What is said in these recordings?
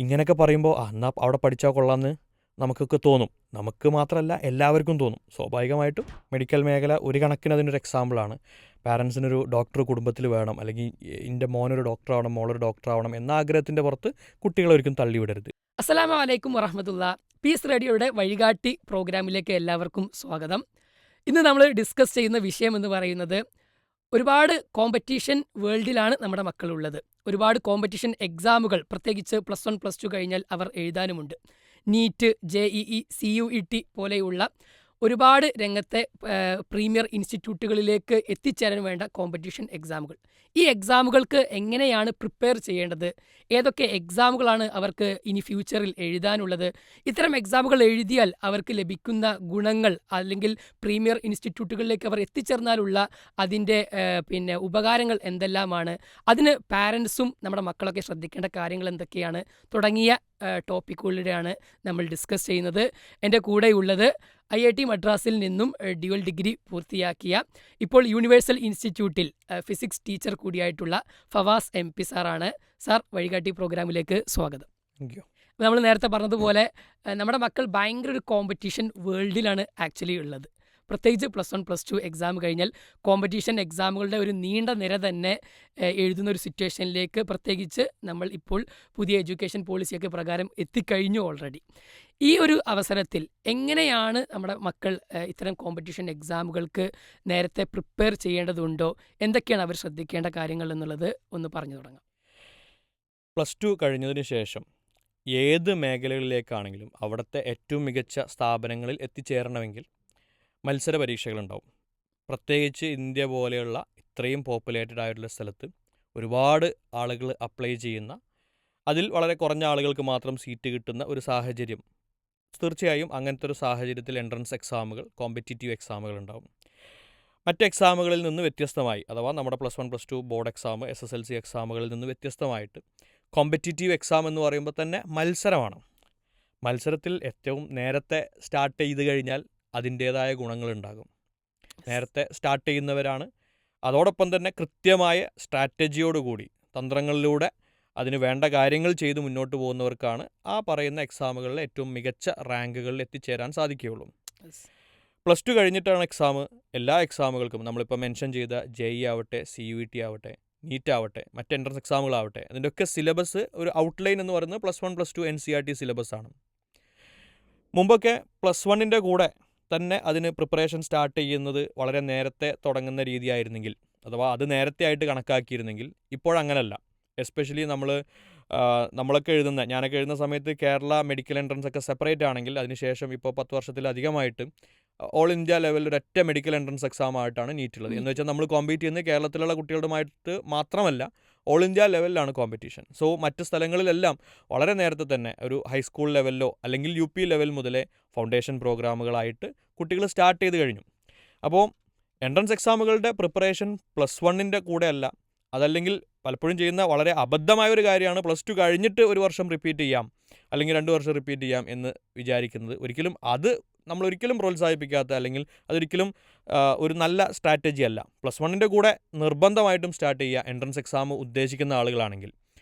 ഇങ്ങനെയൊക്കെ പറയുമ്പോൾ എന്നാൽ അവിടെ പഠിച്ചാൽ കൊള്ളാമെന്ന് നമുക്കൊക്കെ തോന്നും. നമുക്ക് മാത്രമല്ല എല്ലാവർക്കും തോന്നും. സ്വാഭാവികമായിട്ടും മെഡിക്കൽ മേഖല ഒരു കണക്കിന് അതിനൊരു എക്സാമ്പിളാണ്. പാരൻസിനൊരു ഡോക്ടർ കുടുംബത്തിൽ വേണം, അല്ലെങ്കിൽ എൻ്റെ മോനൊരു ഡോക്ടറാവണം, മോളൊരു ഡോക്ടറാവണം എന്ന ആഗ്രഹത്തിൻ്റെ പുറത്ത് കുട്ടികളെ ഒരിക്കലും തള്ളിവിടരുത്. അസ്സലാമു അലൈക്കും വറഹ്മത്തുള്ള. പീസ് റേഡിയോയുടെ വഴികാട്ടി പ്രോഗ്രാമിലേക്ക് എല്ലാവർക്കും സ്വാഗതം. ഇന്ന് നമ്മൾ ഡിസ്കസ് ചെയ്യുന്ന വിഷയം എന്ന് പറയുന്നത്, ഒരുപാട് കോമ്പറ്റീഷൻ വേൾഡിലാണ് നമ്മുടെ മക്കളുള്ളത്. ഒരുപാട് കോമ്പറ്റീഷൻ എക്സാമുകൾ പ്രത്യേകിച്ച് +1 +2 കഴിഞ്ഞാൽ അവർ എഴുതാനുമുണ്ട്. നീറ്റ്, JEE, CUET പോലെയുള്ള ഒരുപാട് രംഗത്തെ പ്രീമിയർ ഇൻസ്റ്റിറ്റ്യൂട്ടുകളിലേക്ക് എത്തിച്ചേരാൻ വേണ്ട കോമ്പറ്റീഷൻ എക്സാമുകൾ. ഈ എക്സാമുകൾക്ക് എങ്ങനെയാണ് പ്രിപ്പയർ ചെയ്യേണ്ടത്, ഏതൊക്കെ എക്സാമുകളാണ് അവർക്ക് ഇനി ഫ്യൂച്ചറിൽ എഴുതാനുള്ളത്, ഇത്തരം എക്സാമുകൾ എഴുതിയാൽ അവർക്ക് ലഭിക്കുന്ന ഗുണങ്ങൾ, അല്ലെങ്കിൽ പ്രീമിയർ ഇൻസ്റ്റിറ്റ്യൂട്ടുകളിലേക്ക് അവർ എത്തിച്ചേർന്നാലുള്ള അതിൻ്റെ ഉപകാരങ്ങൾ എന്തെല്ലാമാണ്, അതിന് പാരൻസും നമ്മുടെ മക്കളൊക്കെ ശ്രദ്ധിക്കേണ്ട കാര്യങ്ങൾ എന്തൊക്കെയാണ് തുടങ്ങിയ ടോപ്പിക്കുകളിലാണ് നമ്മൾ ഡിസ്കസ് ചെയ്യുന്നത്. എൻ്റെ കൂടെയുള്ളത് IIT മദ്രാസിൽ നിന്നും ഡ്യുവൽ ഡിഗ്രി പൂർത്തിയാക്കിയ, ഇപ്പോൾ യൂണിവേഴ്സൽ ഇൻസ്റ്റിറ്റ്യൂട്ടിൽ ഫിസിക്സ് ടീച്ചർ കൂടിയായിട്ടുള്ള ഫവാസ് MP സാറാണ്. സാർ, വഴികാട്ടി പ്രോഗ്രാമിലേക്ക് സ്വാഗതം. നമ്മൾ നേരത്തെ പറഞ്ഞതുപോലെ നമ്മുടെ മക്കൾ ഭയങ്കര ഒരു കോമ്പറ്റീഷൻ വേൾഡിലാണ് ആക്ച്വലി ഉള്ളത്. പ്രത്യേകിച്ച് +1 +2 എക്സാം കഴിഞ്ഞാൽ കോമ്പറ്റീഷൻ എക്സാമുകളുടെ ഒരു നീണ്ട നിര തന്നെ എഴുതുന്ന ഒരു സിറ്റുവേഷനിലേക്ക്, പ്രത്യേകിച്ച് നമ്മൾ ഇപ്പോൾ പുതിയ എഡ്യൂക്കേഷൻ പോളിസിയൊക്കെ പ്രകാരം എത്തിക്കഴിഞ്ഞു ഓൾറെഡി. ഈ ഒരു അവസരത്തിൽ എങ്ങനെയാണ് നമ്മുടെ മക്കൾ ഇത്തരം കോമ്പറ്റീഷൻ എക്സാമുകൾക്ക് നേരത്തെ പ്രിപ്പയർ ചെയ്യേണ്ടതുണ്ടോ, എന്തൊക്കെയാണ് അവർ ശ്രദ്ധിക്കേണ്ട കാര്യങ്ങൾ എന്നുള്ളത് ഒന്ന് പറഞ്ഞു തുടങ്ങാം. +2 കഴിഞ്ഞതിന് ശേഷം ഏത് മേഖലകളിലേക്കാണെങ്കിലും അവിടുത്തെ ഏറ്റവും മികച്ച സ്ഥാപനങ്ങളിൽ എത്തിച്ചേരണമെങ്കിൽ മത്സര പരീക്ഷകളുണ്ടാവും. പ്രത്യേകിച്ച് ഇന്ത്യ പോലെയുള്ള ഇത്രയും പോപ്പുലേറ്റഡ് ആയിട്ടുള്ള സ്ഥലത്ത് ഒരുപാട് ആളുകൾ അപ്ലൈ ചെയ്യുന്ന, അതിൽ വളരെ കുറഞ്ഞ ആളുകൾക്ക് മാത്രം സീറ്റ് കിട്ടുന്ന ഒരു സാഹചര്യം. തീർച്ചയായും അങ്ങനത്തെ ഒരു സാഹചര്യത്തിൽ എൻട്രൻസ് എക്സാമുകൾ, കോമ്പറ്റീറ്റീവ് എക്സാമുകൾ ഉണ്ടാവും. മറ്റ് എക്സാമുകളിൽ നിന്ന് വ്യത്യസ്തമായി, അഥവാ നമ്മുടെ +1 +2 ബോർഡ് എക്സാം, SSLC എക്സാമുകളിൽ നിന്ന് വ്യത്യസ്തമായിട്ട് കോമ്പറ്റീറ്റീവ് എക്സാം എന്ന് പറയുമ്പോൾ തന്നെ മത്സരമാണ്. മത്സരത്തിൽ ഏറ്റവും നേരത്തെ സ്റ്റാർട്ട് ചെയ്ത് കഴിഞ്ഞാൽ അതിൻ്റേതായ ഗുണങ്ങളുണ്ടാകും. നേരത്തെ സ്റ്റാർട്ട് ചെയ്യുന്നവരാണ്, അതോടൊപ്പം തന്നെ കൃത്യമായ സ്ട്രാറ്റജിയോടുകൂടി തന്ത്രങ്ങളിലൂടെ അതിന് വേണ്ട കാര്യങ്ങൾ ചെയ്ത് മുന്നോട്ട് പോകുന്നവർക്കാണ് ആ പറയുന്ന എക്സാമുകളിലെ ഏറ്റവും മികച്ച റാങ്കുകളിൽ എത്തിച്ചേരാൻ സാധിക്കുകയുള്ളൂ. +2 കഴിഞ്ഞിട്ടാണ് എക്സാം. എല്ലാ എക്സാമുകൾക്കും നമ്മളിപ്പോൾ മെൻഷൻ ചെയ്ത JEE ആവട്ടെ, CUET ആവട്ടെ, നീറ്റ് ആവട്ടെ, മറ്റ് എൻട്രൻസ് എക്സാമുകളാവട്ടെ, അതിൻ്റെയൊക്കെ സിലബസ്, ഒരു ഔട്ട്ലൈൻ എന്ന് പറയുന്നത് +1 +2 NCERT സിലബസാണ്. മുമ്പൊക്കെ +1ൻ്റെ കൂടെ തന്നെ അതിന് പ്രിപ്പറേഷൻ സ്റ്റാർട്ട് ചെയ്യുന്നത് വളരെ നേരത്തെ തുടങ്ങുന്ന രീതിയായിരുന്നെങ്കിൽ, അഥവാ അത് നേരത്തെ ആയിട്ട് കണക്കാക്കിയിരുന്നെങ്കിൽ, ഇപ്പോഴങ്ങനല്ല. എസ്പെഷ്യലി നമ്മളൊക്കെ ഞാനൊക്കെ എഴുതുന്ന സമയത്ത് കേരള മെഡിക്കൽ എൻട്രൻസ് ഒക്കെ സെപ്പറേറ്റ് ആണെങ്കിൽ, അതിനുശേഷം ഇപ്പോൾ 10 വർഷത്തിലധികമായിട്ട് ഓൾ ഇന്ത്യ ലെവലിൽ ഒരൊറ്റ മെഡിക്കൽ എൻട്രൻസ് എക്സാം ആയിട്ടാണ് നീറ്റുള്ളത്. എന്ന് വെച്ചാൽ നമ്മൾ കോമ്പീറ്റ് ചെയ്യുന്നത് കേരളത്തിലുള്ള കുട്ടികളുമായിട്ട് മാത്രമല്ല, ഓൾ ഇന്ത്യ ലെവലിലാണ് കോമ്പറ്റീഷൻ. സോ മറ്റ് സ്ഥലങ്ങളിലെല്ലാം വളരെ നേരത്തെ തന്നെ ഒരു ഹൈസ്കൂൾ ലെവലിലോ അല്ലെങ്കിൽ UP ലെവൽ മുതലേ ഫൗണ്ടേഷൻ പ്രോഗ്രാമുകളായിട്ട് കുട്ടികൾ സ്റ്റാർട്ട് ചെയ്ത് കഴിഞ്ഞു. അപ്പോൾ എൻട്രൻസ് എക്സാമുകളുടെ പ്രിപ്പറേഷൻ +1ൻ്റെ കൂടെ അല്ല. അതല്ലെങ്കിൽ പലപ്പോഴും ചെയ്യുന്ന വളരെ അബദ്ധമായൊരു കാര്യമാണ് +2 കഴിഞ്ഞിട്ട് 1 വർഷം റിപ്പീറ്റ് ചെയ്യാം, അല്ലെങ്കിൽ 2 വർഷം റിപ്പീറ്റ് ചെയ്യാം എന്ന് വിചാരിക്കുന്നത്. ഒരിക്കലും അത് നമ്മളൊരിക്കലും പ്രോത്സാഹിപ്പിക്കാത്ത, അല്ലെങ്കിൽ അതൊരിക്കലും ഒരു നല്ല സ്ട്രാറ്റജി അല്ല. +1ൻ്റെ കൂടെ നിർബന്ധമായിട്ടും സ്റ്റാർട്ട് ചെയ്യുക എൻട്രൻസ് എക്സാം ഉദ്ദേശിക്കുന്ന ആളുകളാണെങ്കിൽ.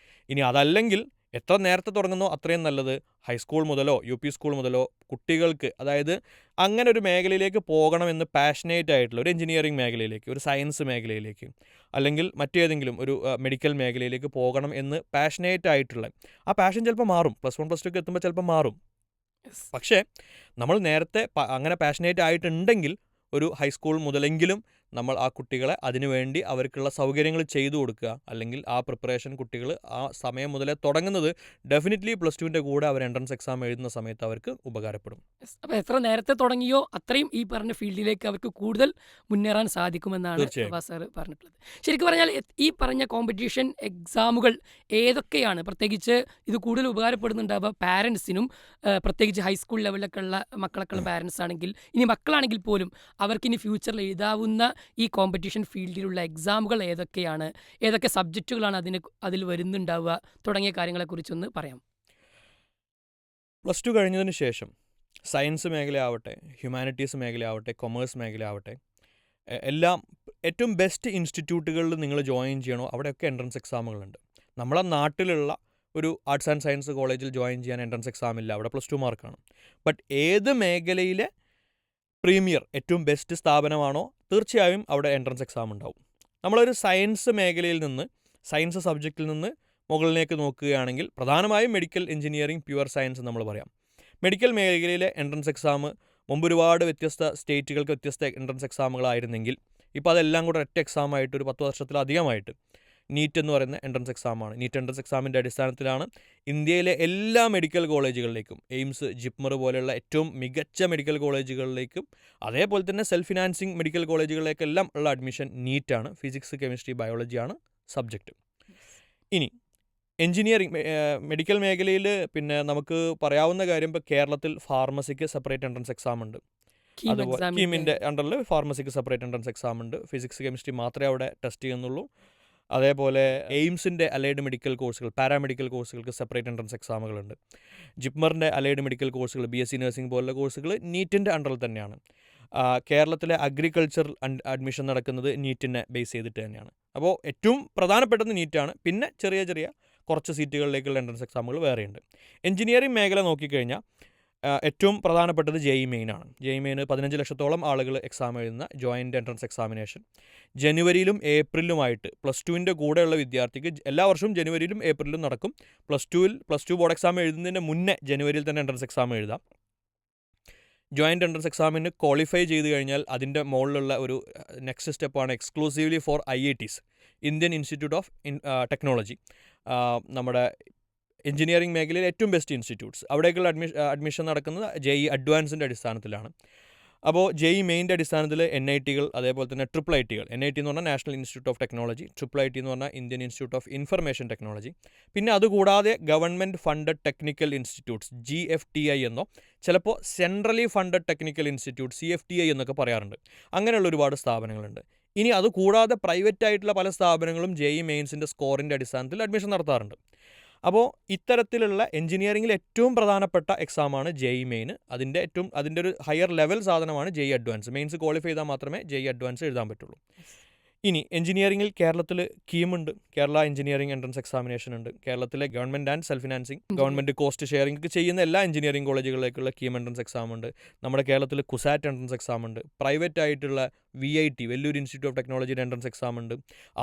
ഇനി അതല്ലെങ്കിൽ എത്ര നേരത്തെ തുടങ്ങുന്നോ അത്രയും നല്ലത്. ഹൈസ്കൂൾ മുതലോ UP സ്കൂൾ മുതലോ കുട്ടികൾക്ക്, അതായത് അങ്ങനെ ഒരു മേഖലയിലേക്ക് പോകണമെന്ന് പാഷനേറ്റ് ആയിട്ടുള്ള ഒരു എഞ്ചിനീയറിംഗ് മേഖലയിലേക്ക്, ഒരു സയൻസ് മേഖലയിലേക്ക്, അല്ലെങ്കിൽ മറ്റേതെങ്കിലും ഒരു മെഡിക്കൽ മേഖലയിലേക്ക് പോകണം എന്ന് പാഷനേറ്റ് ആയിട്ടുള്ള ആ പാഷൻ ചിലപ്പോൾ മാറും. +1 +2 എത്തുമ്പോൾ ചിലപ്പോൾ മാറും. പക്ഷേ നമ്മൾ നേരത്തെ അങ്ങനെ പാഷനേറ്റ് ആയിട്ടുണ്ടെങ്കിൽ ഒരു ഹൈസ്കൂൾ മുതലെങ്കിലും നമ്മൾ ആ കുട്ടികളെ അതിനുവേണ്ടി അവർക്കുള്ള സൗകര്യങ്ങൾ ചെയ്തു കൊടുക്കുക. അല്ലെങ്കിൽ ആ പ്രിപ്പറേഷൻ കുട്ടികൾ ആ സമയം മുതലേ തുടങ്ങുന്നത് ഡെഫിനറ്റ്ലി +2ൻ്റെ കൂടെ അവർ എൻട്രൻസ് എക്സാം എഴുതുന്ന സമയത്ത് അവർക്ക് ഉപകാരപ്പെടും. അപ്പോൾ എത്ര നേരത്തെ തുടങ്ങിയോ അത്രയും ഈ പറഞ്ഞ ഫീൽഡിലേക്ക് അവർക്ക് കൂടുതൽ മുന്നേറാൻ സാധിക്കുമെന്നാണ് സാർ പറഞ്ഞിട്ടുള്ളത്. ശരിക്കും പറഞ്ഞാൽ ഈ പറഞ്ഞ കോമ്പറ്റീഷൻ എക്സാമുകൾ ഏതൊക്കെയാണ്, പ്രത്യേകിച്ച് ഇത് കൂടുതൽ ഉപകാരപ്പെടുന്നുണ്ടാവുക പാരൻസിനും, പ്രത്യേകിച്ച് ഹൈസ്കൂൾ ലെവലിലൊക്കെ ഉള്ള മക്കളൊക്കെയുള്ള പാരൻസ് ആണെങ്കിൽ, ഇനി മക്കളാണെങ്കിൽ പോലും അവർക്കിനി ഫ്യൂച്ചറിൽ എഴുതാവുന്ന ഈ കോമ്പറ്റീഷൻ ഫീൽഡിലുള്ള എക്സാമുകൾ ഏതൊക്കെയാണ്, ഏതൊക്കെ സബ്ജക്റ്റുകളാണ് അതിൽ വരുന്നുണ്ടാവുക തുടങ്ങിയ കാര്യങ്ങളെക്കുറിച്ചൊന്ന് പറയാം. +2 കഴിഞ്ഞതിന് ശേഷം സയൻസ് മേഖലയാവട്ടെ, ഹ്യൂമാനിറ്റീസ് മേഖലയാവട്ടെ, കൊമേഴ്സ് മേഖലയാവട്ടെ, എല്ലാം ഏറ്റവും ബെസ്റ്റ് ഇൻസ്റ്റിറ്റ്യൂട്ടുകളിൽ നിങ്ങൾ ജോയിൻ ചെയ്യണോ അവിടെയൊക്കെ എൻട്രൻസ് എക്സാമുകളുണ്ട്. നമ്മളെ നാട്ടിലുള്ള ഒരു ആർട്സ് ആൻഡ് സയൻസ് കോളേജിൽ ജോയിൻ ചെയ്യാൻ എൻട്രൻസ് എക്സാം ഇല്ല, അവിടെ +2 മാർക്കാണ്. ബട്ട് ഏത് മേഖലയിലെ പ്രീമിയർ ഏറ്റവും ബെസ്റ്റ് സ്ഥാപനമാണോ തീർച്ചയായും അവിടെ എൻട്രൻസ് എക്സാം ഉണ്ടാവും. നമ്മളൊരു സയൻസ് മേഖലയിൽ നിന്ന്, സയൻസ് സബ്ജക്റ്റിൽ നിന്ന് മുകളിലേക്ക് നോക്കുകയാണെങ്കിൽ പ്രധാനമായും മെഡിക്കൽ എഞ്ചിനീയറിംഗ്, പ്യുവർ സയൻസ് നമ്മൾ പറയാം. മെഡിക്കൽ മേഖലയിലെ എൻട്രൻസ് എക്സാം മുമ്പ് ഒരുപാട് വ്യത്യസ്ത സ്റ്റേറ്റുകൾക്ക് വ്യത്യസ്ത എൻട്രൻസ് എക്സാമുകളായിരുന്നെങ്കിൽ ഇപ്പോൾ അതെല്ലാം കൂടെ ഒറ്റ എക്സാമായിട്ട് ഒരു 10 വർഷത്തിലധികമായിട്ട് നീറ്റ് എന്ന് പറയുന്ന എൻട്രൻസ് എക്സാമാണ്. നീറ്റ് എൻട്രൻസ് എക്സാമിൻ്റെ അടിസ്ഥാനത്തിലാണ് ഇന്ത്യയിലെ എല്ലാ മെഡിക്കൽ കോളേജുകളിലേക്കും, എയിംസ്, ജിപ്മർ പോലെയുള്ള ഏറ്റവും മികച്ച മെഡിക്കൽ കോളേജുകളിലേക്കും അതേപോലെ തന്നെ സെൽഫ് ഫിനാൻസിങ് മെഡിക്കൽ കോളേജുകളിലേക്കെല്ലാം ഉള്ള അഡ്മിഷൻ നീറ്റാണ്. ഫിസിക്സ്, കെമിസ്ട്രി, ബയോളജിയാണ് സബ്ജക്റ്റ്. ഇനി എഞ്ചിനീയറിംഗ് മെഡിക്കൽ മേഖലയിൽ പിന്നെ നമുക്ക് പറയാവുന്ന കാര്യം, ഇപ്പോൾ കേരളത്തിൽ ഫാർമസിക്ക് സെപ്പറേറ്റ് എൻട്രൻസ് എക്സാം ഉണ്ട്. അതുപോലെ കീമിൻ്റെ അണ്ടറിൽ ഫാർമസിക്ക് സെപ്പറേറ്റ് എൻട്രൻസ് എക്സാം ഉണ്ട്. ഫിസിക്സ്, കെമിസ്ട്രി മാത്രമേ അവിടെ ടെസ്റ്റ് ചെയ്യുന്നുള്ളൂ. അതേപോലെ എയിംസിൻ്റെ അലൈഡ് മെഡിക്കൽ കോഴ്സുകൾ, പാരാമെഡിക്കൽ കോഴ്സുകൾക്ക് സെപ്പറേറ്റ് എൻട്രൻസ് എക്സാമുകളുണ്ട്. ജിപ്മറിൻ്റെ അലൈഡ് മെഡിക്കൽ കോഴ്സുകൾ, BSc നഴ്സിംഗ് പോലുള്ള കോഴ്സുകൾ നീറ്റിൻ്റെ അണ്ടറിൽ തന്നെയാണ്. കേരളത്തിലെ അഗ്രികൾച്ചർ അഡ്മിഷൻ നടക്കുന്നത് നീറ്റിനെ ബേസ് ചെയ്തിട്ട് തന്നെയാണ്. അപ്പോൾ ഏറ്റവും പ്രധാനപ്പെട്ടത് നീറ്റാണ്. പിന്നെ ചെറിയ ചെറിയ കുറച്ച് സീറ്റുകളിലേക്കുള്ള എൻട്രൻസ് എക്സാമുകൾ വേറെയുണ്ട്. എഞ്ചിനീയറിംഗ് മേഖല നോക്കിക്കഴിഞ്ഞാൽ ഏറ്റവും പ്രധാനപ്പെട്ടത് JEE മെയിൻ ആണ്. JEE മെയിൻ 15 ലക്ഷത്തോളം ആളുകൾ എക്സാം എഴുതുന്ന ജോയിൻ്റ് എൻട്രൻസ് എക്സാമിനേഷൻ ജനുവരിയിലും ഏപ്രിലുമായിട്ട് +2ൻ്റെ കൂടെയുള്ള വിദ്യാർത്ഥിക്ക് എല്ലാ വർഷവും ജനുവരിയിലും ഏപ്രിലും നടക്കും. +2 ബോർഡ് എക്സാം എഴുതുന്നതിന് മുന്നേ ജനുവരിയിൽ തന്നെ എൻട്രൻസ് എക്സാം എഴുതാം. ജോയിൻ്റ് എൻട്രൻസ് എക്സാമിന് ക്വാളിഫൈ ചെയ്ത് കഴിഞ്ഞാൽ അതിൻ്റെ മുകളിലുള്ള ഒരു നെക്സ്റ്റ് സ്റ്റെപ്പാണ് exclusively for IITs, Indian institute of technology. നമ്മുടെ എഞ്ചിനീയറിംഗ് മേഖലയിൽ ഏറ്റവും ബെസ്റ്റ് ഇൻസ്റ്റിറ്റ്യൂട്ട്സ്, അവിടേക്കുള്ള അഡ്മിഷൻ നടക്കുന്നത് JEE അഡ്വാൻസിൻ്റെ അടിസ്ഥാനത്തിലാണ്. അപ്പോൾ JEE മെയിൻ്റെ അടിസ്ഥാനത്തിൽ NITകൾ, അതേപോലെ തന്നെ IIITകൾ. NIT എന്ന് പറഞ്ഞാൽ national institute of technology, IIIT എന്ന് പറഞ്ഞാൽ Indian institute of information technology. പിന്നെ അതുകൂടാതെ government funded technical institutes, GFTI എന്നോ ചിലപ്പോൾ centrally funded technical institute, CFTI എന്നൊക്കെ പറയാറുണ്ട്. അങ്ങനെയുള്ള ഒരുപാട് സ്ഥാപനങ്ങളുണ്ട്. ഇനി അതുകൂടാതെ പ്രൈവറ്റ് ആയിട്ടുള്ള പല സ്ഥാപനങ്ങളും JEE മെയിൻസിൻ്റെ സ്കോറിൻ്റെ അടിസ്ഥാനത്തിൽ അഡ്മിഷൻ നടത്താറുണ്ട്. അപ്പോൾ ഇത്തരത്തിലുള്ള എഞ്ചിനീയറിംഗിൽ ഏറ്റവും പ്രധാനപ്പെട്ട എക്സാമാണ് JEE മെയിൻ. അതിൻ്റെ ഒരു ഹയർ ലെവൽ സാധനമാണ് JEE അഡ്വാൻസ്. മെയിൻസ് ക്വാളിഫൈ ചെയ്താൽ മാത്രമേ JEE അഡ്വാൻസ് എഴുതാൻ പറ്റുള്ളൂ. ഇനി എഞ്ചിനീയറിംഗിൽ കേരളത്തിൽ കീമുണ്ട്, കേരള എഞ്ചിനീയറിംഗ് എൻട്രൻസ് എക്സാമിനേഷൻ ഉണ്ട്. കേരളത്തിലെ government and self financing, government cost sharing ചെയ്യുന്ന എല്ലാ എഞ്ചിനീയറിംഗ് കോളേജുകളിലേക്കുള്ള കീം എൻട്രൻസ് എക്സാം ഉണ്ട്. നമ്മുടെ കേരളത്തിൽ കുസാറ്റ് എൻട്രൻസ് എക്സാം ഉണ്ട്. പ്രൈവറ്റ് ആയിട്ടുള്ള VIT, വെല്ലൂർ ഇൻസ്റ്റിറ്റ്യൂട്ട് ഓഫ് ടെക്നോളജിയുടെ എൻട്രൻസ് എക്സാം ഉണ്ട്.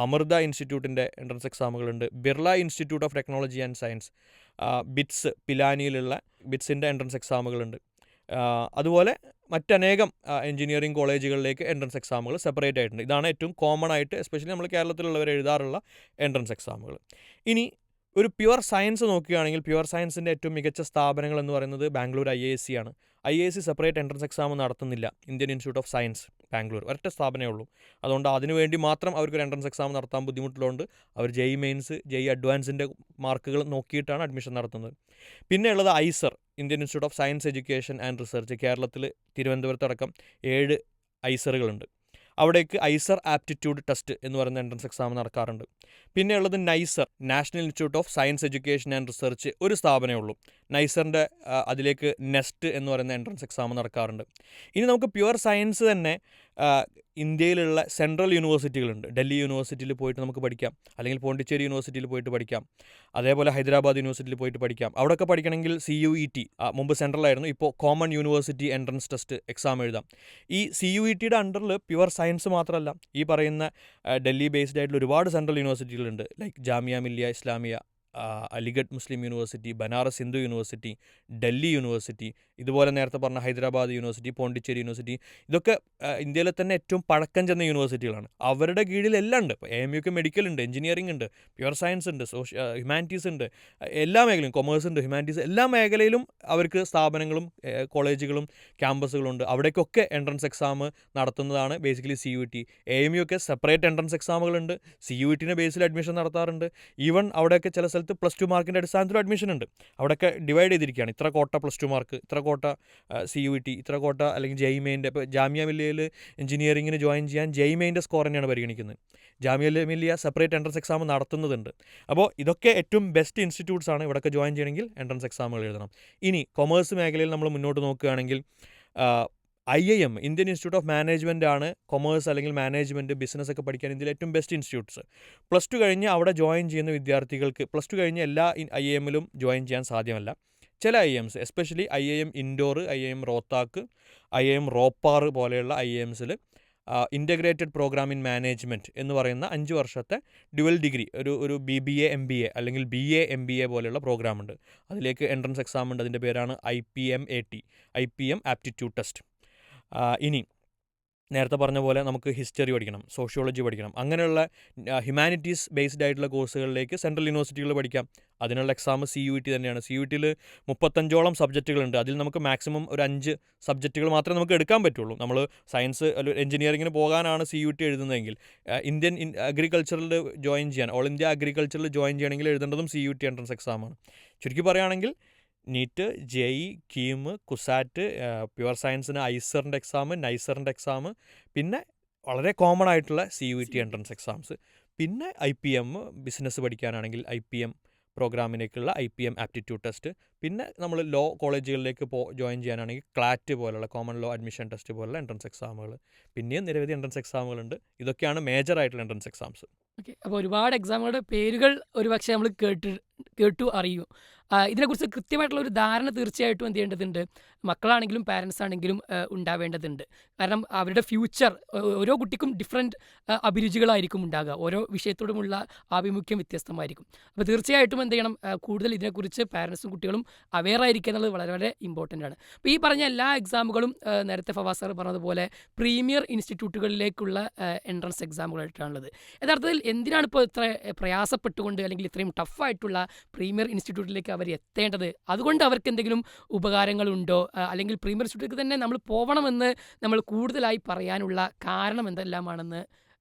അമൃത ഇൻസ്റ്റിറ്റ്യൂട്ടിൻ്റെ എൻട്രൻസ് എക്സാമുകളുണ്ട്. Birla institute of technology and science, BITS, പിലാനിയിലുള്ള ബിറ്റ്സിൻ്റെ entrance എക്സാമുകളുണ്ട്. അതുപോലെ മറ്റനേകം എഞ്ചിനീയറിംഗ് കോളേജുകളിലേക്ക് എൻട്രൻസ് എക്സാമുകൾ സെപ്പറേറ്റ് ആയിട്ടുണ്ട്. ഇതാണ് ഏറ്റവും കോമൺ ആയിട്ട് എസ്പെഷ്യലി നമ്മൾ കേരളത്തിലുള്ളവർ എഴുതാറുള്ള എൻട്രൻസ് എക്സാമുകൾ. ഇനി ഒരു പ്യുവർ സയൻസ് നോക്കുകയാണെങ്കിൽ പ്യുവർ സയൻസിൻ്റെ ഏറ്റവും മികച്ച സ്ഥാപനങ്ങൾ എന്ന് പറയുന്നത് ബാംഗ്ലൂർ IISc ആണ്. IISc സെപ്പറേറ്റ് എൻട്രൻസ് എക്സാം നടത്തുന്നില്ല. Indian institute of science Bangalore ഒരൊറ്റ സ്ഥാപനമേ ഉള്ളൂ. അതുകൊണ്ട് അതിനുവേണ്ടി മാത്രം അവർക്കൊരു എൻട്രൻസ് എക്സാം നടത്താൻ ബുദ്ധിമുട്ടുള്ളതുകൊണ്ട് അവർ JEE മെയിൻസ്, JEE അഡ്വാൻസിൻ്റെ മാർക്കുകൾ നോക്കിയിട്ടാണ് അഡ്മിഷൻ നടത്തുന്നത്. പിന്നെ ഉള്ളത് IISER, Indian institute of science education and research. കേരളത്തിൽ തിരുവനന്തപുരത്തടക്കം 7 IISERകളുണ്ട്. അവിടേക്ക് IISER ആപ്റ്റിറ്റ്യൂഡ് ടെസ്റ്റ് എന്ന് പറയുന്ന എൻട്രൻസ് എക്സാം നടക്കാറുണ്ട്. പിന്നെ ഉള്ളത് NISER, national institute of science education and research, ഒരു സ്ഥാപനമേ ഉള്ളൂ. NISERൻ്റെ അതിലേക്ക് നെസ്റ്റ് എന്ന് പറയുന്ന എൻട്രൻസ് എക്സാം നടക്കാറുണ്ട്. ഇനി നമുക്ക് പ്യുവർ സയൻസ് തന്നെ ഇന്ത്യയിലുള്ള സെൻട്രൽ യൂണിവേഴ്സിറ്റികളുണ്ട്. ഡൽഹി യൂണിവേഴ്സിറ്റിയിൽ പോയിട്ട് നമുക്ക് പഠിക്കാം, അല്ലെങ്കിൽ പോണ്ടിച്ചേരി യൂണിവേഴ്സിറ്റിയിൽ പോയിട്ട് പഠിക്കാം, അതേപോലെ ഹൈദരാബാദ് യൂണിവേഴ്സിറ്റിയിൽ പോയിട്ട് പഠിക്കാം. അവിടെയൊക്കെ പഠിക്കണമെങ്കിൽ CUET, മുമ്പ് സെൻട്രലായിരുന്നു, ഇപ്പോൾ common university entrance test exam എഴുതാം. ഈ CUETയുടെ അണ്ടറിൽ പ്യുവർ സയൻസ് മാത്രമല്ല, ഈ പറയുന്ന ഡൽഹി ബേസ്ഡ് ആയിട്ടുള്ള ഒരുപാട് സെൻട്രൽ യൂണിവേഴ്സിറ്റികളുണ്ട്. Like Jamia Millia Islamia, Aligarh Muslim university, Banaras Hindu university, Delhi university, ഇതുപോലെ നേരത്തെ പറഞ്ഞ ഹൈദരാബാദ് യൂണിവേഴ്സിറ്റി, പോണ്ടിച്ചേരി യൂണിവേഴ്സിറ്റി, ഇതൊക്കെ ഇന്ത്യയിലെ തന്നെ ഏറ്റവും പഴക്കം ചെന്ന യൂണിവേഴ്സിറ്റികളാണ്. അവരുടെ കീഴിലെല്ലാം ഉണ്ട്. ഇപ്പോൾ AMUക്ക് മെഡിക്കൽ ഉണ്ട്, എഞ്ചിനീയറിംഗ് ഉണ്ട്, പ്യുവർ സയൻസ് ഉണ്ട്, ഹ്യൂമാനിറ്റീസ് ഉണ്ട്, എല്ലാ മേഖലയും, കൊമേഴ്സ് ഉണ്ട്, ഹ്യൂമാനിറ്റീസ്, എല്ലാ മേഖലയിലും അവർക്ക് സ്ഥാപനങ്ങളും കോളേജുകളും ക്യാമ്പസുകളും ഉണ്ട്. അവിടേക്കൊക്കെ എൻട്രൻസ് എക്സാം നടത്തുന്നതാണ് ബേസിക്കലി CUET. AMUക്ക് സെപ്പറേറ്റ് എൻട്രൻസ് എക്സാമുകളുണ്ട്. CUETൻ്റെ ബേസിൽ അഡ്മിഷൻ നടത്താറുണ്ട്. ഈവൻ അവിടെയൊക്കെ ചില സ്ഥലത്ത് +2 മാർക്കിൻ്റെ അടിസ്ഥാനത്തിൽ അഡ്മിഷൻ ഉണ്ട്. അവിടെയൊക്കെ ഡിവൈഡ് ചെയ്തിരിക്കുകയാണ്. ഇത്ര കോട്ട +2 മാർക്ക്, ഇത്ര കോട്ട CUET, ഇത്ര കോട്ട അല്ലെങ്കിൽ JEE മെയിൻ്റെ. ഇപ്പോൾ ജാമിയ മില്ലിയയിൽ എഞ്ചിനീയറിംഗിന് ജോയിൻ ചെയ്യാൻ JEE മെയിൻ്റെ സ്കോർ തന്നെയാണ് പരിഗണിക്കുന്നത്. Jamia Millia separate entrance exam നടത്തുന്നുണ്ട്. അപ്പോൾ ഇതൊക്കെ ഏറ്റവും ബെസ്റ്റ് ഇൻസ്റ്റിറ്റ്യൂട്ട്സ് ആണ്. ഇവിടെയൊക്കെ ജോയിൻ ചെയ്യണമെങ്കിൽ എൻട്രൻസ് എക്സാമുകൾ എഴുതണം. ഇനി കൊമേഴ്സ് മേഖലയിൽ നമ്മൾ മുന്നോട്ട് നോക്കുകയാണെങ്കിൽ IIM Indian institute of management ആണ് കൊമേഴ്സ് അല്ലെങ്കിൽ മാനേജ്മെൻറ്റ് ബിസിനസ് ഒക്കെ പഠിക്കാൻ ഇന്ത്യയിലെ ഏറ്റവും ബെസ്റ്റ് ഇൻസ്റ്റിറ്റ്യൂട്ട്സ്. +2 കഴിഞ്ഞ് അവിടെ ജോയിൻ ചെയ്യുന്ന വിദ്യാർത്ഥികൾക്ക് +2 കഴിഞ്ഞ് എല്ലാ IIMലും ജോയിൻ ചെയ്യാൻ സാധ്യമല്ല. ചില IIMs especially IIM Indore, IIM Rohtak, IIM Ropar പോലെയുള്ള IIMസിൽ ഇൻ്റഗ്രേറ്റഡ് പ്രോഗ്രാം ഇൻ മാനേജ്മെൻറ്റ് എന്ന് പറയുന്ന 5 വർഷത്തെ ഡ്യുവൽ ഡിഗ്രി ഒരു BBA MBA അല്ലെങ്കിൽ BA MBA പോലെയുള്ള പ്രോഗ്രാമുണ്ട്. അതിലേക്ക് എൻട്രൻസ് എക്സാം ഉണ്ട്. അതിൻ്റെ പേരാണ് IPM ആപ്റ്റിറ്റ്യൂഡ് ടെസ്റ്റ്. ഇനി നേരത്തെ പറഞ്ഞ പോലെ നമുക്ക് ഹിസ്റ്ററി പഠിക്കണം, സോഷ്യോളജി പഠിക്കണം, അങ്ങനെയുള്ള ഹ്യൂമാനിറ്റീസ് ബേസ്ഡ് ആയിട്ടുള്ള കോഴ്സുകളിലേക്ക് സെൻട്രൽ യൂണിവേഴ്സിറ്റികൾ പഠിക്കാം. അതിനുള്ള എക്സാം CUET തന്നെയാണ്. CUETയിൽ 35ഓളം സബ്ജക്റ്റുകളുണ്ട്. അതിൽ നമുക്ക് മാക്സിമം ഒരു 5 സബ്ജക്റ്റുകൾ മാത്രമേ നമുക്ക് എടുക്കാൻ പറ്റുള്ളൂ. നമ്മൾ സയൻസ് അല്ലെങ്കിൽ എഞ്ചിനീയറിങ്ങിന് പോകാനാണ് CUET എഴുതുന്നതെങ്കിൽ, ഇന്ത്യൻ അഗ്രികൾച്ചറിൽ ജോയിൻ ചെയ്യാൻ, ഓൾ ഇന്ത്യ അഗ്രികൾച്ചറിൽ ജോയിൻ ചെയ്യണമെങ്കിൽ എഴുതേണ്ടതും CUET എൻട്രൻസ് എക്സാമാണ്. ചുരുക്കി പറയുകയാണെങ്കിൽ NEET, JEE, KEAM, CUSAT, pure സയൻസിന് ഐസറിൻ്റെ എക്സാം, നൈസറിൻ്റെ എക്സാം, പിന്നെ വളരെ കോമൺ ആയിട്ടുള്ള CUET എൻട്രൻസ് എക്സാംസ്, പിന്നെ IPM ബിസിനസ് പഠിക്കാനാണെങ്കിൽ IPM പ്രോഗ്രാമിലേക്കുള്ള IPM ആപ്റ്റിറ്റ്യൂഡ് ടെസ്റ്റ്, പിന്നെ നമ്മൾ ലോ കോളേജുകളിലേക്ക് ജോയിൻ ചെയ്യാനാണെങ്കിൽ CLAT പോലുള്ള കോമൺ ലോ അഡ്മിഷൻ ടെസ്റ്റ് പോലുള്ള എൻട്രൻസ് എക്സാമുകൾ, പിന്നെയും നിരവധി എൻട്രൻസ് എക്സാമുകളുണ്ട്. ഇതൊക്കെയാണ് മേജർ ആയിട്ടുള്ള എൻട്രൻസ് എക്സാംസ്. ഓക്കെ, അപ്പോൾ ഒരുപാട് എക്സാമുകളുടെ പേരുകൾ ഒരുപക്ഷെ നമ്മൾ കേട്ടു അറിയും. ഇതിനെക്കുറിച്ച് കൃത്യമായിട്ടുള്ള ഒരു ധാരണ തീർച്ചയായിട്ടും എന്ത് ചെയ്യേണ്ടതുണ്ട്, മക്കളാണെങ്കിലും പാരൻസ് ആണെങ്കിലും ഉണ്ടാവേണ്ടതുണ്ട്. കാരണം അവരുടെ ഫ്യൂച്ചർ, ഓരോ കുട്ടിക്കും ഡിഫറെൻറ്റ് അഭിരുചികളായിരിക്കും ഉണ്ടാകുക. ഓരോ വിഷയത്തോടുമുള്ള ആഭിമുഖ്യം വ്യത്യസ്തമായിരിക്കും. അപ്പോൾ തീർച്ചയായിട്ടും എന്ത് ചെയ്യണം, കൂടുതൽ ഇതിനെക്കുറിച്ച് പാരൻസും കുട്ടികളും അവെയർ ആയിരിക്കുക എന്നുള്ളത് വളരെ വളരെ ഇമ്പോർട്ടൻ്റ് ആണ്. അപ്പോൾ ഈ പറഞ്ഞ എല്ലാ എക്സാമുകളും നേരത്തെ ഫവാസ് സാർ പറഞ്ഞതുപോലെ പ്രീമിയർ ഇൻസ്റ്റിറ്റ്യൂട്ടുകളിലേക്കുള്ള എൻട്രൻസ് എക്സാമുകളായിട്ടാണുള്ളത്. യഥാർത്ഥത്തിൽ എന്തിനാണ് ഇപ്പോൾ ഇത്ര പ്രയാസപ്പെട്ടുകൊണ്ട് അല്ലെങ്കിൽ ഇത്രയും ടഫായിട്ടുള്ള പ്രീമിയർ ഇൻസ്റ്റിറ്റ്യൂട്ടിലേക്ക് അവർ എത്തേണ്ടത്? അതുകൊണ്ട് അവർക്ക് എന്തെങ്കിലും ഉപകാരങ്ങളുണ്ടോ, അല്ലെങ്കിൽ പ്രീമിയർ ഇൻസ്റ്റിറ്റ്യൂട്ടിലേക്ക് തന്നെ നമ്മൾ പോകണമെന്ന് നമ്മൾ കൂടുതലായി പറയാനുള്ള കാരണം എന്തെല്ലാമാണെന്ന്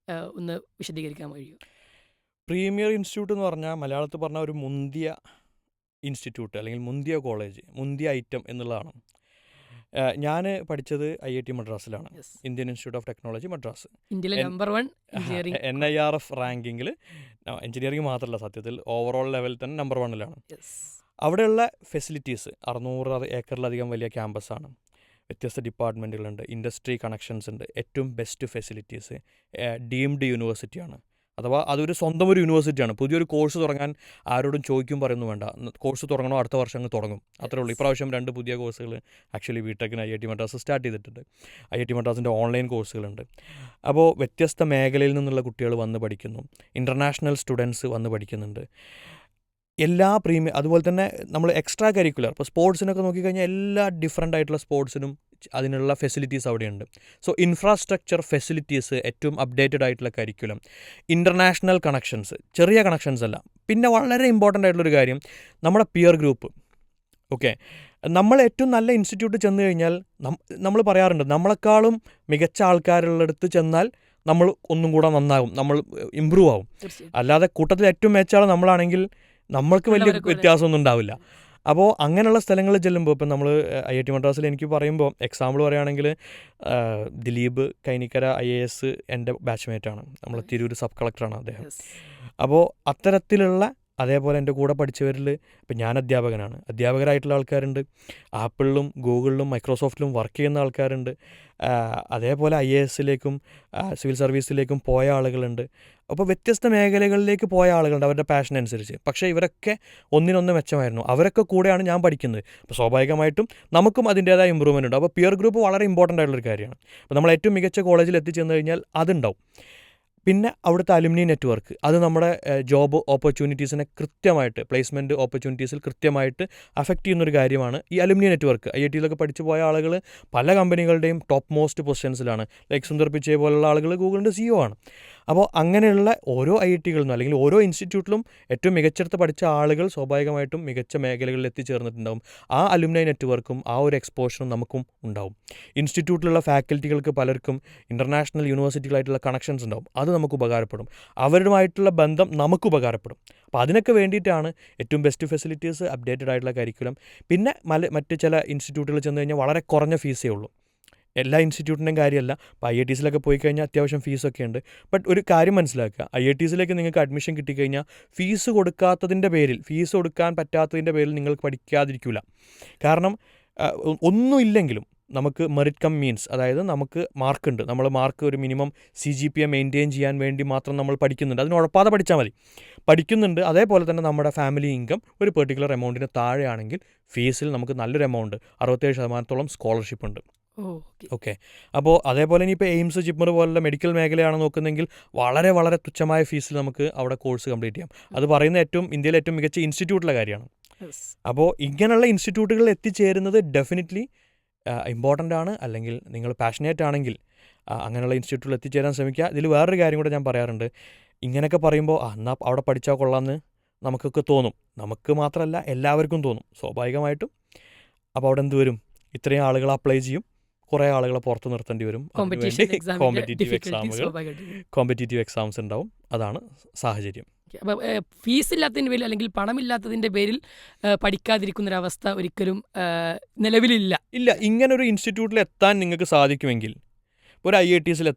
ഒന്ന് വിശദീകരിക്കാൻ കഴിയും? പ്രീമിയർ ഇൻസ്റ്റിറ്റ്യൂട്ട് എന്ന് പറഞ്ഞാൽ മലയാളത്തിൽ പറഞ്ഞാൽ ഒരു മുന്തിയ ഇൻസ്റ്റിറ്റ്യൂട്ട് അല്ലെങ്കിൽ മുന്തിയ കോളേജ്, മുന്തിയ ഐറ്റം എന്നുള്ളതാണ്. ഞാൻ പഠിച്ചത് IIT മദ്രാസിലാണ്, Indian institute of technology Madras. ഇന്ത്യയിലെ നമ്പർ 1 എഞ്ചിനീയറിംഗ് NIRF റാങ്കിങ്ങിൽ എഞ്ചിനീയറിംഗ് മാത്രമല്ല, സത്യത്തിൽ ഓവറോൾ ലെവലിൽ തന്നെ നമ്പർ 1-ലാണ്. അവിടെയുള്ള ഫെസിലിറ്റീസ് 600 ഏക്കറിലധികം വലിയ ക്യാമ്പസാണ്. വ്യത്യസ്ത ഡിപ്പാർട്ട്മെൻറ്റുകളുണ്ട്, ഇൻഡസ്ട്രി കണക്ഷൻസ് ഉണ്ട്, ഏറ്റവും ബെസ്റ്റ് ഫെസിലിറ്റീസ്, ഡീംഡ് യൂണിവേഴ്സിറ്റിയാണ്. അഥവാ അതൊരു സ്വന്തം ഒരു യൂണിവേഴ്സിറ്റിയാണ്. പുതിയൊരു കോഴ്സ് തുടങ്ങാൻ ആരോടും ചോദിക്കും പറയുന്നു വേണ്ട, കോഴ്സ് തുടങ്ങണോ അടുത്ത വർഷം അങ്ങ് തുടങ്ങും, അത്രേ ഉള്ളൂ. ഇപ്രാവശ്യം 2 പുതിയ കോഴ്സുകൾ ആക്ച്വലി BTechന് IIT മദ്രാസ് സ്റ്റാർട്ട് ചെയ്തിട്ടുണ്ട്. IIT മദ്രാസിൻ്റെ ഓൺലൈൻ കോഴ്സുകളുണ്ട്. അപ്പോൾ വ്യത്യസ്ത മേഖലയിൽ നിന്നുള്ള കുട്ടികൾ വന്ന് പഠിക്കുന്നു, ഇൻ്റർനാഷണൽ സ്റ്റുഡൻസ് വന്ന് പഠിക്കുന്നുണ്ട്. എല്ലാ അതുപോലെ തന്നെ നമ്മൾ എക്സ്ട്രാ കരിക്കുലർ, ഇപ്പോൾ സ്പോർട്സിനൊക്കെ നോക്കിക്കഴിഞ്ഞാൽ എല്ലാ ഡിഫറെൻ്റ് ആയിട്ടുള്ള സ്പോർട്സിനും അതിനുള്ള ഫെസിലിറ്റീസ് അവിടെയുണ്ട്. സോ ഇൻഫ്രാസ്ട്രക്ചർ, ഫെസിലിറ്റീസ്, ഏറ്റവും അപ്ഡേറ്റഡ് ആയിട്ടുള്ള കരിക്കുലം, ഇൻ്റർനാഷണൽ കണക്ഷൻസ്, ചെറിയ കണക്ഷൻസ് അല്ല. പിന്നെ വളരെ ഇമ്പോർട്ടൻ്റ് ആയിട്ടുള്ളൊരു കാര്യം, നമ്മുടെ പിയർ ഗ്രൂപ്പ്. ഓക്കെ, നമ്മൾ ഏറ്റവും നല്ല ഇൻസ്റ്റിറ്റ്യൂട്ട് ചെന്ന് കഴിഞ്ഞാൽ നമ്മൾ പറയാറുണ്ട്, നമ്മളെക്കാളും മികച്ച ആൾക്കാരുള്ളടുത്ത് ചെന്നാൽ നമ്മൾ ഒന്നും കൂടെ നന്നാകും, നമ്മൾ ഇമ്പ്രൂവ് ആവും. അല്ലാതെ കൂട്ടത്തിൽ ഏറ്റവും മികച്ച ആൾ നമ്മളാണെങ്കിൽ നമ്മൾക്ക് വലിയ വ്യത്യാസമൊന്നും ഉണ്ടാവില്ല. അപ്പോൾ അങ്ങനെയുള്ള സ്ഥലങ്ങളിൽ ചെല്ലുമ്പോൾ, ഇപ്പം നമ്മൾ IIT മദ്രാസിൽ എനിക്ക് പറയുമ്പോൾ എക്സാമ്പിൾ പറയുകയാണെങ്കിൽ ദിലീപ് കൈനിക്കര IAS എൻ്റെ ബാച്ച്മേറ്റാണ്, നമ്മൾ തിരൂർ സബ് കളക്ടറാണ് അദ്ദേഹം. അപ്പോൾ അത്തരത്തിലുള്ള, അതേപോലെ എൻ്റെ കൂടെ പഠിച്ചവരിൽ ഇപ്പം ഞാൻ അധ്യാപകരായിട്ടുള്ള ആൾക്കാരുണ്ട്, ആപ്പിളിലും ഗൂഗിളിലും മൈക്രോസോഫ്റ്റിലും വർക്ക് ചെയ്യുന്ന ആൾക്കാരുണ്ട്, അതേപോലെ IASലേക്കും സിവിൽ സർവീസിലേക്കും പോയ ആളുകളുണ്ട്. അപ്പോൾ വ്യത്യസ്ത മേഖലകളിലേക്ക് പോയ ആളുകളുണ്ട് അവരുടെ പാഷൻ അനുസരിച്ച്. പക്ഷേ ഇവരൊക്കെ ഒന്നിനൊന്ന് മെച്ചമായിരുന്നു. അവരൊക്കെ കൂടെയാണ് ഞാൻ പഠിക്കുന്നത്. അപ്പോൾ സ്വാഭാവികമായിട്ടും നമുക്കും അതിൻ്റേതായ ഇമ്പ്രൂവ്മെൻ്റ് ഉണ്ട്. അപ്പോൾ പിയർ ഗ്രൂപ്പ് വളരെ ഇമ്പോർട്ടൻ്റ് ആയിട്ടുള്ളൊരു കാര്യമാണ്. അപ്പോൾ നമ്മൾ ഏറ്റവും മികച്ച കോളേജിൽ എത്തിച്ചെന്ന് കഴിഞ്ഞാൽ അതുണ്ടാവും. പിന്നെ അവിടുത്തെ അലുമിനി നെറ്റ്വർക്ക്, അത് നമ്മുടെ ജോബ് ഓപ്പർച്യൂണിറ്റീസിനെ കൃത്യമായിട്ട്, പ്ലേസ്മെൻറ്റ് ഓപ്പർച്യൂണിറ്റീസിൽ കൃത്യമായിട്ട് അഫക്റ്റ് ചെയ്യുന്നൊരു കാര്യമാണ് ഈ അലുമിനി നെറ്റ്വർക്ക്. IITയിലൊക്കെ പഠിച്ചു പോയ ആളുകൾ പല കമ്പനികളുടെയും ടോപ്പ് മോസ്റ്റ് പൊസിഷൻസിലാണ്. ലൈക്ക് സുന്ദർ പിച്ചെ പോലുള്ള ആളുകൾ ഗൂഗിളിൻ്റെ CEO ആണ്. അപ്പോൾ അങ്ങനെയുള്ള ഓരോ IITകളിൽ നിന്നും അല്ലെങ്കിൽ ഓരോ ഇൻസ്റ്റിറ്റ്യൂട്ടിലും ഏറ്റവും മികച്ചെടുത്ത് പഠിച്ച ആളുകൾ സ്വാഭാവികമായിട്ടും മികച്ച മേഖലകളിൽ എത്തിച്ചേർന്നിട്ടുണ്ടാകും. ആ അലുമിനി നെറ്റ്വർക്കും ആ ഒരു എക്സ്പോഷറും നമുക്കും ഉണ്ടാവും. ഇൻസ്റ്റിറ്റ്യൂട്ടിലുള്ള ഫാക്കൽറ്റികൾക്ക് പലർക്കും ഇൻ്റർനാഷണൽ യൂണിവേഴ്സിറ്റികളായിട്ടുള്ള കണക്ഷൻസ് ഉണ്ടാവും. അത് നമുക്ക് ഉപകാരപ്പെടും, അവരുമായിട്ടുള്ള ബന്ധം നമുക്ക് ഉപകാരപ്പെടും. അപ്പോൾ അതിനൊക്കെ വേണ്ടിയിട്ടാണ് ഏറ്റവും ബെസ്റ്റ് ഫെസിലിറ്റീസ്, അപ്ഡേറ്റഡ് ആയിട്ടുള്ള കരിക്കുലം. പിന്നെ മറ്റ് ചില ഇൻസ്റ്റിറ്റ്യൂട്ടുകളിൽ ചെന്ന് കഴിഞ്ഞാൽ വളരെ കുറഞ്ഞ ഫീസേ ഉള്ളൂ. എല്ലാ ഇൻസ്റ്റിറ്റ്യൂട്ടിൻ്റെയും കാര്യമല്ല. ഇപ്പോൾ IITസിലൊക്കെ പോയി കഴിഞ്ഞാൽ അത്യാവശ്യം ഫീസൊക്കെ ഉണ്ട്. ബട്ട് ഒരു കാര്യം മനസ്സിലാക്കുക, IITസിലേക്ക് നിങ്ങൾക്ക് അഡ്മിഷൻ കിട്ടിക്കഴിഞ്ഞാൽ ഫീസ് കൊടുക്കാത്തതിൻ്റെ പേരിൽ, ഫീസ് കൊടുക്കാൻ പറ്റാത്തതിൻ്റെ പേരിൽ നിങ്ങൾക്ക് പഠിക്കാതിരിക്കില്ല. കാരണം ഒന്നുമില്ലെങ്കിലും നമുക്ക് മെറിറ്റ് കം മീൻസ്, അതായത് നമുക്ക് മാർക്കുണ്ട്, നമ്മൾ മാർക്ക് ഒരു മിനിമം CGPA മെയിൻറ്റെയിൻ ചെയ്യാൻ വേണ്ടി മാത്രം നമ്മൾ പഠിക്കുന്നുണ്ട്, അതിന് ഉഴപ്പാതെ പഠിച്ചാൽ മതി, പഠിക്കുന്നുണ്ട്. അതേപോലെ തന്നെ നമ്മുടെ ഫാമിലി ഇൻകം ഒരു പെർട്ടിക്കുലർ എമൗണ്ടിന് താഴെയാണെങ്കിൽ ഫീസിൽ നമുക്ക് നല്ലൊരു എമൗണ്ട് 67% സ്കോളർഷിപ്പ് ഉണ്ട്. ഓക്കെ. അപ്പോൾ അതേപോലെ ഇനിയിപ്പോൾ എയിംസ്, ജിപ്മർ പോലുള്ള മെഡിക്കൽ മേഖലയാണ് നോക്കുന്നതെങ്കിൽ വളരെ വളരെ തുച്ഛമായ ഫീസിൽ നമുക്ക് അവിടെ കോഴ്സ് കംപ്ലീറ്റ് ചെയ്യാം. അത് പറയുന്ന ഇന്ത്യയിലെ ഏറ്റവും മികച്ച ഇൻസ്റ്റിറ്റ്യൂട്ടിലെ കാര്യമാണ്. അപ്പോൾ ഇങ്ങനെയുള്ള ഇൻസ്റ്റിറ്റ്യൂട്ടുകളിൽ എത്തിച്ചേരുന്നത് ഡെഫിനറ്റ്ലി ഇമ്പോർട്ടൻ്റ് ആണ്. അല്ലെങ്കിൽ നിങ്ങൾ പാഷനേറ്റ് ആണെങ്കിൽ അങ്ങനെയുള്ള ഇൻസ്റ്റിറ്റ്യൂട്ടിൽ എത്തിച്ചേരാൻ ശ്രമിക്കുക. ഇതിൽ വേറൊരു കാര്യം കൂടെ ഞാൻ പറയാറുണ്ട്. ഇങ്ങനെയൊക്കെ പറയുമ്പോൾ എന്നാൽ അവിടെ പഠിച്ചാൽ കൊള്ളാമെന്ന് നമുക്കൊക്കെ തോന്നും, നമുക്ക് മാത്രമല്ല എല്ലാവർക്കും തോന്നും സ്വാഭാവികമായിട്ടും. അപ്പോൾ അവിടെ എന്ത് വരും, ഇത്രയും ആളുകൾ അപ്ലൈ ചെയ്യും, കുറേ ആളുകളെ പുറത്ത് നിർത്തേണ്ടി വരും. കോമ്പറ്റീറ്റീവ് എക്സാംസ് ഉണ്ടാവും. അതാണ് സാഹചര്യം. അപ്പോൾ ഫീസ് ഇല്ലാത്തതിൻ്റെ പേരിൽ അല്ലെങ്കിൽ പണമില്ലാത്തതിൻ്റെ പേരിൽ പഠിക്കാതിരിക്കുന്നൊരവസ്ഥ ഒരിക്കലും നിലവിലില്ല. ഇങ്ങനൊരു ഇൻസ്റ്റിറ്റ്യൂട്ടിൽ എത്താൻ നിങ്ങൾക്ക് സാധിക്കുമെങ്കിൽ, ഒരു IITയിൽ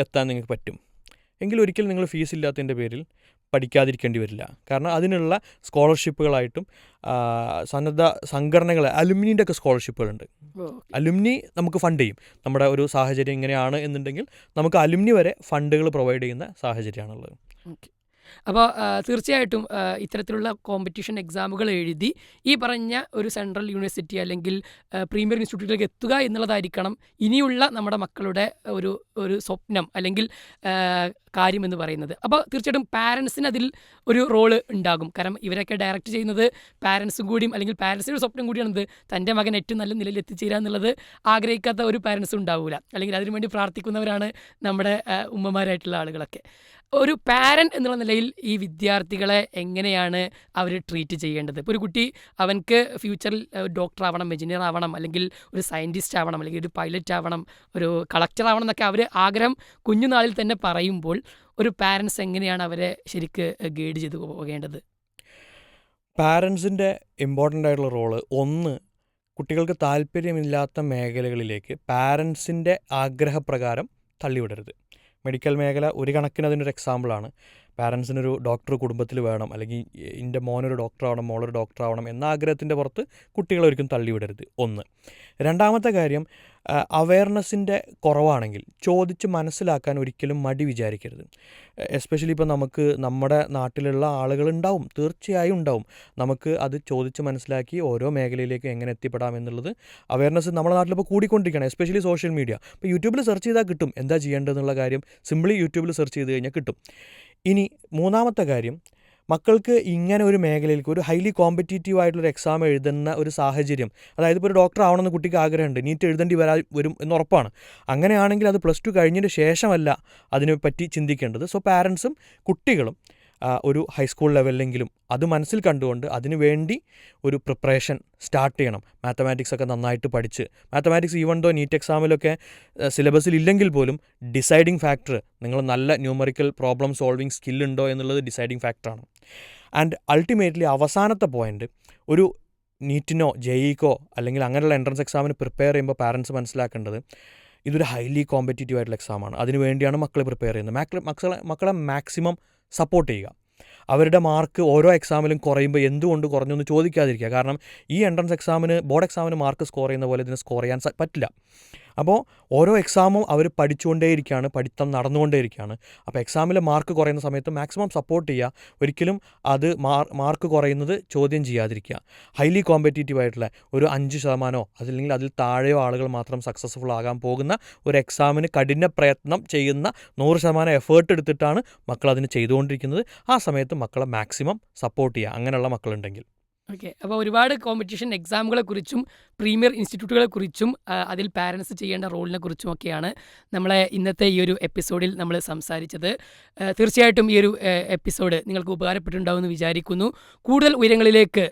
എത്താൻ നിങ്ങൾക്ക് പറ്റും എങ്കിൽ ഒരിക്കലും നിങ്ങൾ ഫീസ് ഇല്ലാത്തതിൻ്റെ പേരിൽ പഠിക്കാതിരിക്കേണ്ടി വരില്ല. കാരണം അതിനുള്ള സ്കോളർഷിപ്പുകളായിട്ടും സന്നദ്ധ സംഘടനകൾ, അലുമിനിൻ്റെ ഒക്കെ സ്കോളർഷിപ്പുകളുണ്ട്. അലുമിനി നമുക്ക് ഫണ്ട് ചെയ്യും. നമ്മുടെ ഒരു സാഹചര്യം ഇങ്ങനെയാണ് എന്നുണ്ടെങ്കിൽ നമുക്ക് അലുമിനി വരെ ഫണ്ടുകൾ പ്രൊവൈഡ് ചെയ്യുന്ന സാഹചര്യമാണുള്ളത്. ഓക്കെ. അപ്പോൾ തീർച്ചയായിട്ടും ഇത്തരത്തിലുള്ള കോമ്പറ്റീഷൻ എക്സാമുകൾ എഴുതി ഈ പറഞ്ഞ ഒരു സെൻട്രൽ യൂണിവേഴ്സിറ്റി അല്ലെങ്കിൽ പ്രീമിയർ ഇൻസ്റ്റിറ്റ്യൂട്ടിലേക്ക് എത്തുക എന്നുള്ളതായിരിക്കണം ഇനിയുള്ള നമ്മുടെ മക്കളുടെ ഒരു സ്വപ്നം അല്ലെങ്കിൽ കാര്യമെന്ന് പറയുന്നത്. അപ്പോൾ തീർച്ചയായിട്ടും പാരൻസിന് അതിൽ ഒരു റോള് ഉണ്ടാകും. കാരണം ഇവരൊക്കെ ഡയറക്റ്റ് ചെയ്യുന്നത് പാരൻസും കൂടിയും, അല്ലെങ്കിൽ പാരൻസിൻ്റെ ഒരു സ്വപ്നം കൂടിയാണത് തൻ്റെ മകൻ ഏറ്റവും നല്ല നിലയിൽ എത്തിച്ചേരുക എന്നുള്ളത് ആഗ്രഹിക്കാത്ത ഒരു പാരൻസും ഉണ്ടാവില്ല. അല്ലെങ്കിൽ അതിനുവേണ്ടി പ്രാർത്ഥിക്കുന്നവരാണ് നമ്മുടെ ഉമ്മമാരായിട്ടുള്ള ആളുകളൊക്കെ. ഒരു പാരൻറ്റ് എന്നുള്ള നിലയിൽ ഈ വിദ്യാർത്ഥികളെ എങ്ങനെയാണ് അവർ ട്രീറ്റ് ചെയ്യേണ്ടത്? ഇപ്പോൾ ഒരു കുട്ടി അവൻക്ക് ഫ്യൂച്ചറിൽ ഡോക്ടർ ആവണം, എഞ്ചിനീയർ ആവണം, അല്ലെങ്കിൽ ഒരു സയൻറ്റിസ്റ്റ് ആവണം, അല്ലെങ്കിൽ ഒരു പൈലറ്റ് ആവണം, ഒരു കളക്ടർ ആവണം എന്നൊക്കെ അവർ ആഗ്രഹം കുഞ്ഞുനാളിൽ തന്നെ പറയുമ്പോൾ ഒരു പാരൻസ് എങ്ങനെയാണ് അവരെ ശരിക്ക് ഗൈഡ് ചെയ്ത് പോകേണ്ടത്? പാരൻസിൻ്റെ ഇമ്പോർട്ടൻ്റ് ആയിട്ടുള്ള റോള്, ഒന്ന്, കുട്ടികൾക്ക് താല്പര്യമില്ലാത്ത മേഖലകളിലേക്ക് പാരൻസിൻ്റെ ആഗ്രഹപ്രകാരം തള്ളിവിടരുത്. മെഡിക്കൽ മേഖല ഒരു കണക്കിന് അതിനൊരു എക്സാമ്പിളാണ്. പാരൻസിനൊരു ഡോക്ടർ കുടുംബത്തിൽ വേണം, അല്ലെങ്കിൽ എൻ്റെ മോനൊരു ഡോക്ടറാവണം, മോളൊരു ഡോക്ടറാവണം എന്ന ആഗ്രഹത്തിൻ്റെ പുറത്ത് കുട്ടികളെ ഒരിക്കലും തള്ളിവിടരുത്. ഒന്ന്. രണ്ടാമത്തെ കാര്യം, അവയർനെസ്സിൻ്റെ കുറവാണെങ്കിൽ ചോദിച്ച് മനസ്സിലാക്കാൻ ഒരിക്കലും മടി വിചാരിക്കരുത്. എസ്പെഷ്യലി ഇപ്പോൾ നമുക്ക് നമ്മുടെ നാട്ടിലുള്ള ആളുകളുണ്ടാവും, തീർച്ചയായും ഉണ്ടാവും. നമുക്ക് അത് ചോദിച്ച് മനസ്സിലാക്കി ഓരോ മേഖലയിലേക്കും എങ്ങനെ എത്തിപ്പെടാം എന്നുള്ളത് അവയർനെസ് നമ്മുടെ നാട്ടിലിപ്പോൾ കൂടിക്കൊണ്ടിരിക്കുകയാണ്. Especially social media. ഇപ്പോൾ യൂട്യൂബിൽ സെർച്ച് ചെയ്താൽ കിട്ടും എന്താ ചെയ്യേണ്ടതെന്നുള്ള കാര്യം. സിംപിളി യൂട്യൂബിൽ സെർച്ച് ചെയ്ത് കഴിഞ്ഞാൽ കിട്ടും. ഇനി മൂന്നാമത്തെ കാര്യം, മക്കൾക്ക് ഇങ്ങനെ ഒരു മേഖലയിലേക്ക് ഒരു ഹൈലി കോമ്പറ്റീറ്റീവ് ആയിട്ടുള്ളൊരു എക്സാം എഴുതുന്ന ഒരു സാഹചര്യം, അതായത് ഇപ്പോൾ ഒരു ഡോക്ടർ ആവണമെന്ന് കുട്ടിക്ക് ആഗ്രഹമുണ്ട്, നീറ്റ് എഴുതേണ്ടി വരും എന്നുറപ്പാണ്. അങ്ങനെയാണെങ്കിൽ അത് +2 കഴിഞ്ഞതിന് ശേഷമല്ല അതിനെപ്പറ്റി ചിന്തിക്കേണ്ടത്. സോ പാരൻസും കുട്ടികളും ഒരു ഹൈസ്കൂൾ ലെവലിലെങ്കിലും അത് മനസ്സിൽ കണ്ടുകൊണ്ട് അതിനു വേണ്ടി ഒരു പ്രിപ്പറേഷൻ സ്റ്റാർട്ട് ചെയ്യണം. മാത്തമാറ്റിക്സ് ഒക്കെ നന്നായിട്ട് പഠിച്ച്, മാത്തമാറ്റിക്സ് ഈവൻ ദോ നീറ്റ് എക്സാമിലൊക്കെ സിലബസിൽ ഇല്ലെങ്കിൽ പോലും ഡിസൈഡിങ് ഫാക്ടർ നിങ്ങൾ നല്ല ന്യൂമറിക്കൽ പ്രോബ്ലം സോൾവിങ് സ്കില്ലുണ്ടോ എന്നുള്ളത് ഡിസൈഡിങ് ഫാക്ടറാണ്. ആൻഡ് അൾട്ടിമേറ്റ്ലി അവസാനത്തെ പോയിൻ്റ്, ഒരു നീറ്റിനോ JEEക്കോ അല്ലെങ്കിൽ അങ്ങനെയുള്ള എൻട്രൻസ് എക്സാമിന് പ്രിപ്പയർ ചെയ്യുമ്പോൾ പാരൻസ് മനസ്സിലാക്കേണ്ടത് ഇതൊരു ഹൈലി കോമ്പറ്റീറ്റീവ് ആയിട്ടുള്ള എക്സാമാണ്. അതിനു വേണ്ടിയാണ് മക്കൾ പ്രിപ്പയർ ചെയ്യുന്നത്. മക്കളെ മാക്സിമം സപ്പോർട്ട് ചെയ്യുക. അവരുടെ മാർക്ക് ഓരോ എക്സാമിലും കുറയുമ്പോൾ എന്തുകൊണ്ട് കുറഞ്ഞു എന്ന് ചോദിക്കാതിരിക്കുക. കാരണം ഈ എൻട്രൻസ് എക്സാമിന്, ബോർഡ് എക്സാമിന് മാർക്ക് സ്കോർ ചെയ്യുന്ന പോലെ ഇതിന് സ്കോർ ചെയ്യാൻ പറ്റില്ല. അപ്പോൾ ഓരോ എക്സാമും അവർ പഠിച്ചുകൊണ്ടേയിരിക്കുകയാണ്, പഠിത്തം നടന്നുകൊണ്ടേയിരിക്കുകയാണ്. അപ്പോൾ എക്സാമിൽ മാർക്ക് കുറയുന്ന സമയത്ത് മാക്സിമം സപ്പോർട്ട് ചെയ്യുക. ഒരിക്കലും അത് മാർക്ക് കുറയുന്നത് ചോദ്യം ചെയ്യാതിരിക്കുക. ഹൈലി കോമ്പറ്റീറ്റീവ് ആയിട്ടുള്ള ഒരു 5% അതല്ലെങ്കിൽ അതിൽ താഴെയോ ആളുകൾ മാത്രം സക്സസ്ഫുൾ ആകാൻ പോകുന്ന ഒരു എക്സാമിന് കഠിന പ്രയത്നം ചെയ്യുന്ന 100% എഫേർട്ട് എടുത്തിട്ടാണ് മക്കൾ അതിന് ചെയ്തുകൊണ്ടിരിക്കുന്നത്. ആ സമയത്ത് മക്കളെ മാക്സിമം സപ്പോർട്ട് ചെയ്യുക, അങ്ങനെയുള്ള മക്കളുണ്ടെങ്കിൽ. ഓക്കെ. അപ്പോൾ ഒരുപാട് കോമ്പറ്റീഷൻ എക്സാമുകളെക്കുറിച്ചും പ്രീമിയർ ഇൻസ്റ്റിറ്റ്യൂട്ടുകളെക്കുറിച്ചും അതിൽ പാരൻസ് ചെയ്യേണ്ട റോളിനെ കുറിച്ചുമൊക്കെയാണ് നമ്മളെ ഇന്നത്തെ ഈ ഒരു എപ്പിസോഡിൽ നമ്മൾ സംസാരിച്ചത്. തീർച്ചയായിട്ടും ഈ ഒരു എപ്പിസോഡ് നിങ്ങൾക്ക് ഉപകാരപ്പെട്ടിട്ടുണ്ടാവുമെന്ന് വിചാരിക്കുന്നു. കൂടുതൽ ഉയരങ്ങളിലേക്ക്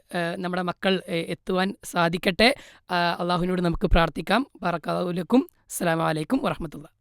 നമ്മുടെ മക്കൾ എത്തുവാൻ സാധിക്കട്ടെ. അള്ളാഹുവിനോട് നമുക്ക് പ്രാർത്ഥിക്കാം. ബറകാതുഹു ലക്കും. അസ്സലാമു അലൈക്കും വറഹ്മത്തുള്ളാഹി.